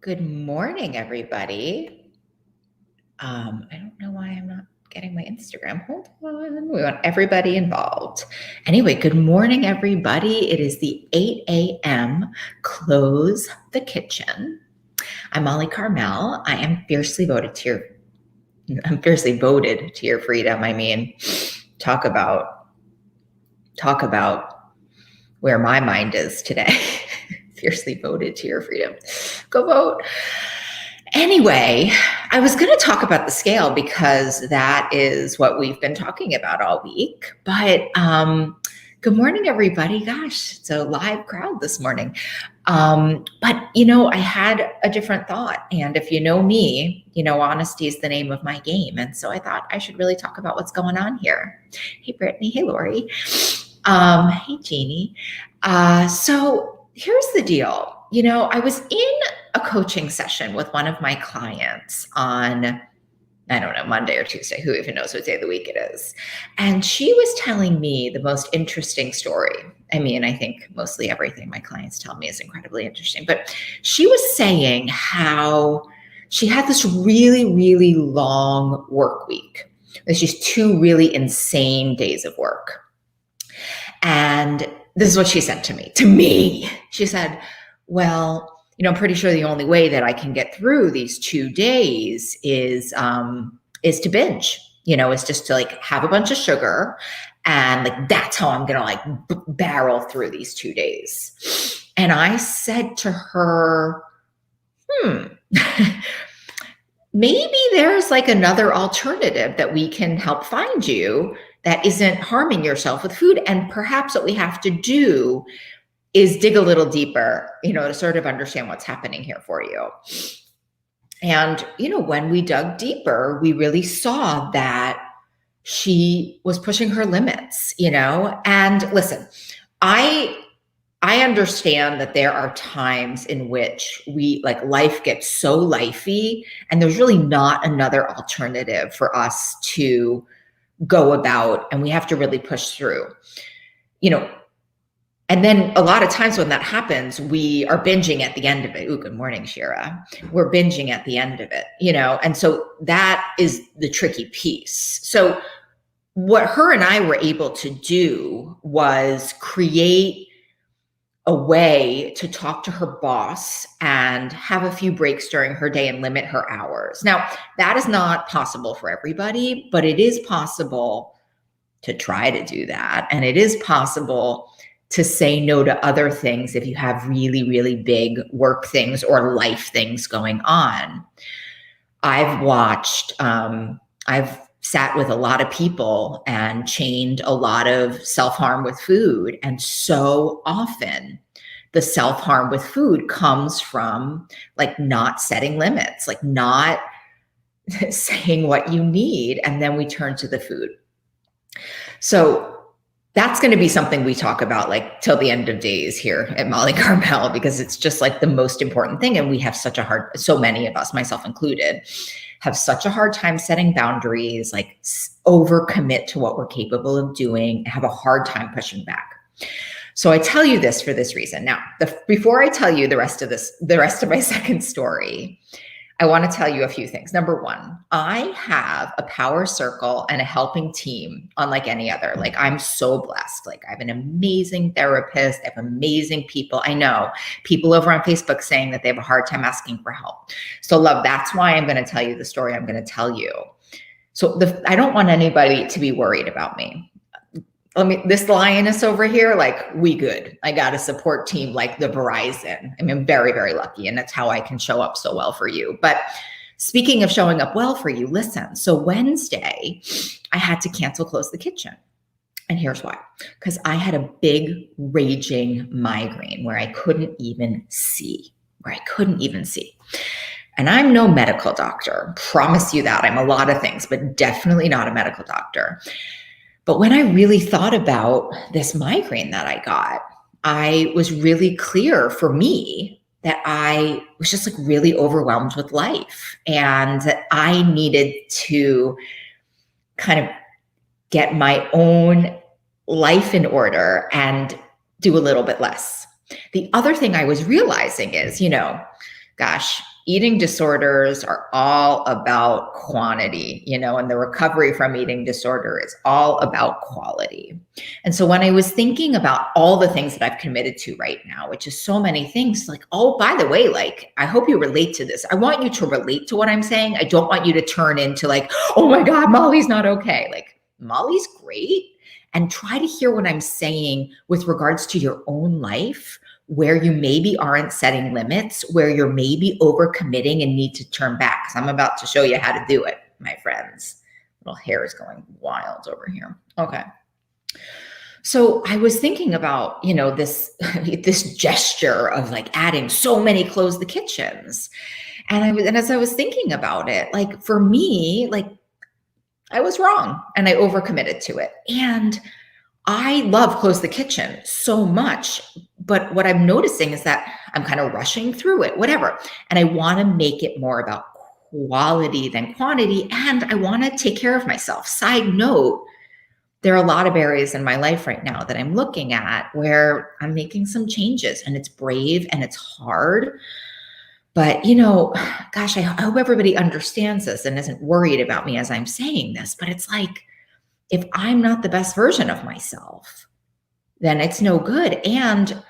Good morning, everybody. I don't know why I'm not getting my Instagram. Hold on. We want everybody involved. Anyway, good morning, everybody. It is the 8 a.m. Close the Kitchen. I'm Molly Carmel. I'm fiercely voted to your freedom. I mean, talk about where my mind is today. Fiercely voted to your freedom. Go vote. Anyway, I was going to talk about the scale because that is what we've been talking about all week. But good morning, everybody. Gosh, it's a live crowd this morning. But, I had a different thought. And if you know me, honesty is the name of my game. And so I thought I should really talk about what's going on here. Hey, Brittany. Hey, Lori. Hey, Jeannie. So here's the deal. I was in a coaching session with one of my clients on, I don't know, Monday or Tuesday, who even knows what day of the week it is. And she was telling me the most interesting story. I mean, I think mostly everything my clients tell me is incredibly interesting, but she was saying how she had this really, really long work week. It's just 2 really insane days of work. And this is what she said to me. She said, well, I'm pretty sure the only way that I can get through these 2 days is to binge, is just to like have a bunch of sugar. And like, that's how I'm going to like barrel through these 2 days. And I said to her, maybe there's like another alternative that we can help find you that isn't harming yourself with food. And perhaps what we have to do is dig a little deeper, to sort of understand what's happening here for you. And, when we dug deeper, we really saw that she was pushing her limits, and listen, I understand that there are times in which life gets so lifey and there's really not another alternative for us to go about, and we have to really push through, and then a lot of times when that happens, we are binging at the end of it. Ooh, good morning, Shira. We're binging at the end of it, and so that is the tricky piece. So what her and I were able to do was create a way to talk to her boss and have a few breaks during her day and limit her hours. Now, that is not possible for everybody, but it is possible to try to do that. And it is possible to say no to other things if you have really, really big work things or life things going on. I've sat with a lot of people and chained a lot of self-harm with food. And so often the self-harm with food comes from like not setting limits, like not saying what you need. And then we turn to the food. So that's going to be something we talk about like till the end of days here at Molly Carmel, because it's just like the most important thing. And we have so many of us, myself included, have such a hard time setting boundaries, like overcommit to what we're capable of doing, have a hard time pushing back. So I tell you this for this reason. Now, before I tell you the rest of my second story, I want to tell you a few things. Number one, I have a power circle and a helping team unlike any other. Like, I'm so blessed. Like, I have an amazing therapist. I have amazing people. I know people over on Facebook saying that they have a hard time asking for help. So love, that's why I'm going to tell you the story I'm going to tell you. So I don't want anybody to be worried about me. This lioness over here, like, we good. I got a support team like the Verizon. I mean, I'm very, very lucky. And that's how I can show up so well for you. But speaking of showing up well for you, listen, so Wednesday, I had to close the kitchen. And here's why. Because I had a big raging migraine where I couldn't even see. And I'm no medical doctor. Promise you that. I'm a lot of things, but definitely not a medical doctor. But when I really thought about this migraine that I got, I was really clear for me that I was just like really overwhelmed with life and that I needed to kind of get my own life in order and do a little bit less. The other thing I was realizing is, gosh, eating disorders are all about quantity, and the recovery from eating disorder is all about quality. And so when I was thinking about all the things that I've committed to right now, which is so many things, like, oh, by the way, like, I hope you relate to this. I want you to relate to what I'm saying. I don't want you to turn into like, oh my God, Molly's not okay. Like, Molly's great. And try to hear what I'm saying with regards to your own life, where you maybe aren't setting limits, where you're maybe overcommitting and need to turn back. Because I'm about to show you how to do it, my friends. Little hair is going wild over here. Okay. So I was thinking about, this gesture of like adding so many close the kitchens. And as I was thinking about it, like for me, like I was wrong and I overcommitted to it. And I love Close the Kitchen so much, but what I'm noticing is that I'm kind of rushing through it, whatever. And I want to make it more about quality than quantity. And I want to take care of myself. Side note, there are a lot of areas in my life right now that I'm looking at where I'm making some changes, and it's brave and it's hard. But, gosh, I hope everybody understands this and isn't worried about me as I'm saying this, but it's like, if I'm not the best version of myself, then it's no good. And,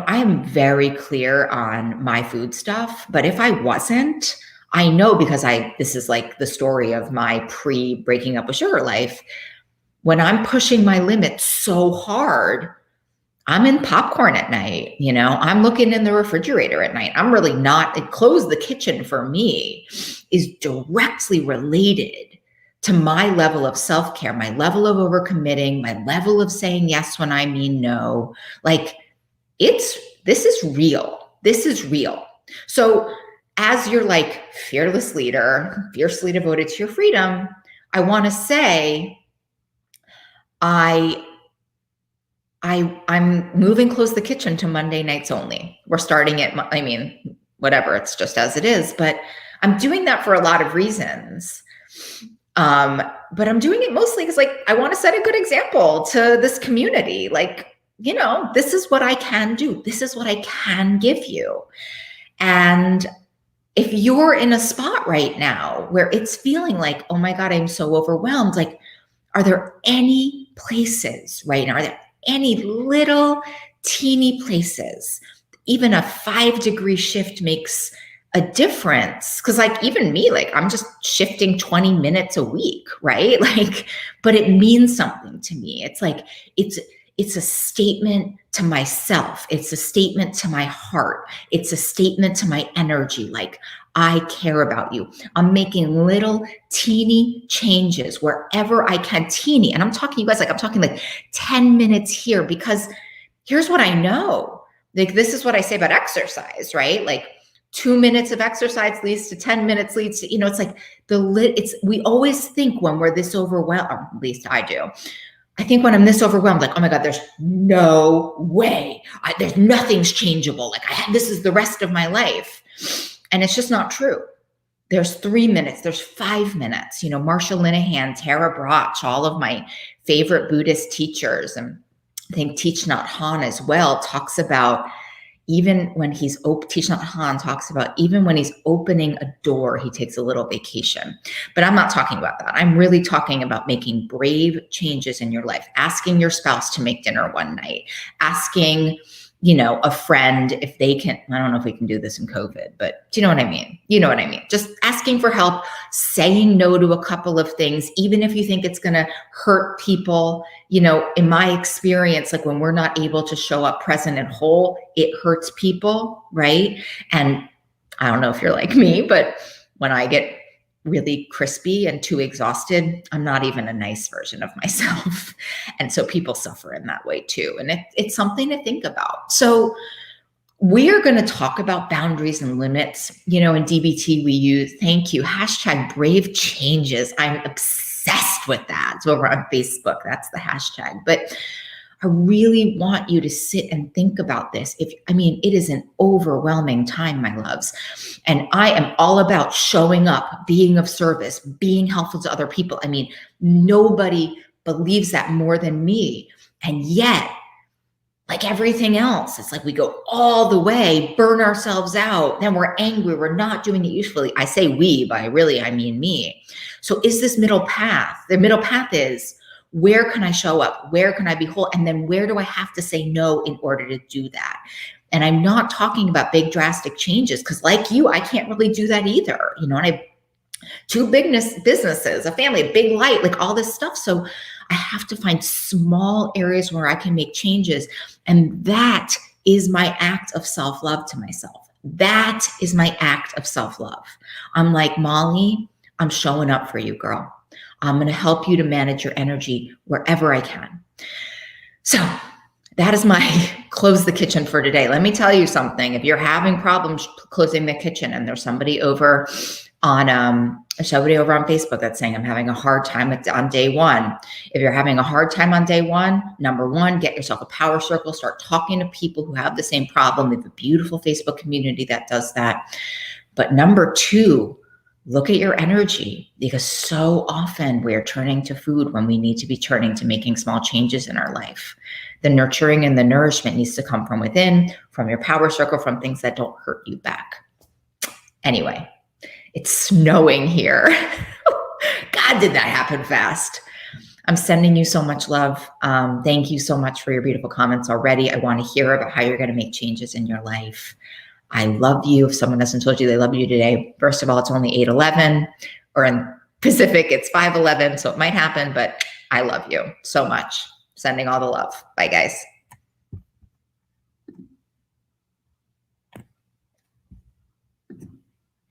I am very clear on my food stuff, but if I wasn't, I know, because this is like the story of my pre-breaking up with sugar life. When I'm pushing my limits so hard, I'm in popcorn at night, I'm looking in the refrigerator at night. I'm really not, Close the Kitchen for me is directly related to my level of self-care, my level of overcommitting, my level of saying yes when I mean no. Like this is real. This is real. So as your like fearless leader, fiercely devoted to your freedom, I want to say, I'm moving Close the Kitchen to Monday nights only. We're starting at, whatever, it's just as it is, but I'm doing that for a lot of reasons. But I'm doing it mostly because like, I want to set a good example to this community. Like, this is what I can do. This is what I can give you. And if you're in a spot right now where it's feeling like, oh my God, I'm so overwhelmed. Like, are there any places right now? Are there any little teeny places? Even a 5-degree shift makes a difference. Cause like even me, like I'm just shifting 20 minutes a week, right? Like, but it means something to me. It's like, it's a statement to myself. It's a statement to my heart. It's a statement to my energy. Like, I care about you. I'm making little teeny changes wherever I can. Teeny. And I'm talking, you guys, like I'm talking like 10 minutes here, because here's what I know. Like, this is what I say about exercise, right? Like 2 minutes of exercise leads to 10 minutes leads to, it's like we always think when we're this overwhelmed, or at least I do. I think when I'm this overwhelmed, like, oh my God, there's no way. There's nothing's changeable. Like this is the rest of my life. And it's just not true. There's 3 minutes, there's 5 minutes, Marsha Linehan, Tara Brach, all of my favorite Buddhist teachers, and I think Thich Nhat Hanh as well talks about even when he's Thich Nhat Hanh talks about even when he's opening a door, he takes a little vacation. But I'm not talking about that. I'm really talking about making brave changes in your life, asking your spouse to make dinner one night, asking, a friend if they can. I don't know if we can do this in COVID, but do you know what I mean? You know what I mean? Just asking for help, saying no to a couple of things, even if you think it's going to hurt people. In my experience, like when we're not able to show up present and whole, it hurts people, right? And I don't know if you're like me, but when I get really crispy and too exhausted, I'm not even a nice version of myself. And so people suffer in that way too. And it's something to think about. So we are going to talk about boundaries and limits. In DBT, we use, thank you, #brave changes. I'm obsessed with that. It's over on Facebook. That's the hashtag. But I really want you to sit and think about this. It is an overwhelming time, my loves. And I am all about showing up, being of service, being helpful to other people. Nobody believes that more than me. And yet, like everything else, it's like we go all the way, burn ourselves out, then we're angry, we're not doing it usefully. I say we, but I mean me. So is this middle path? The middle path is, where can I show up? Where can I be whole? And then where do I have to say no in order to do that? And I'm not talking about big drastic changes, because like you, I can't really do that either. And I have two big businesses, a family, a big light, like all this stuff. So I have to find small areas where I can make changes. And that is my act of self-love to myself. That is my act of self-love. I'm like, Molly, I'm showing up for you, girl. I'm going to help you to manage your energy wherever I can. So that is my close the kitchen for today. Let me tell you something. If you're having problems closing the kitchen, and there's somebody over on Facebook that's saying, I'm having a hard time on day one. If you're having a hard time on day one, number one, get yourself a power circle, start talking to people who have the same problem. We have a beautiful Facebook community that does that. But number two, look at your energy, because so often we're turning to food when we need to be turning to making small changes in our life. The nurturing and the nourishment needs to come from within, from your power circle, from things that don't hurt you back. Anyway, it's snowing here. God, did that happen fast. I'm sending you so much love. Thank you so much for your beautiful comments already. I want to hear about how you're going to make changes in your life. I love you. If someone hasn't told you they love you today, first of all, it's only 8:11, or in Pacific, it's 5:11. So it might happen, but I love you so much. Sending all the love. Bye, guys.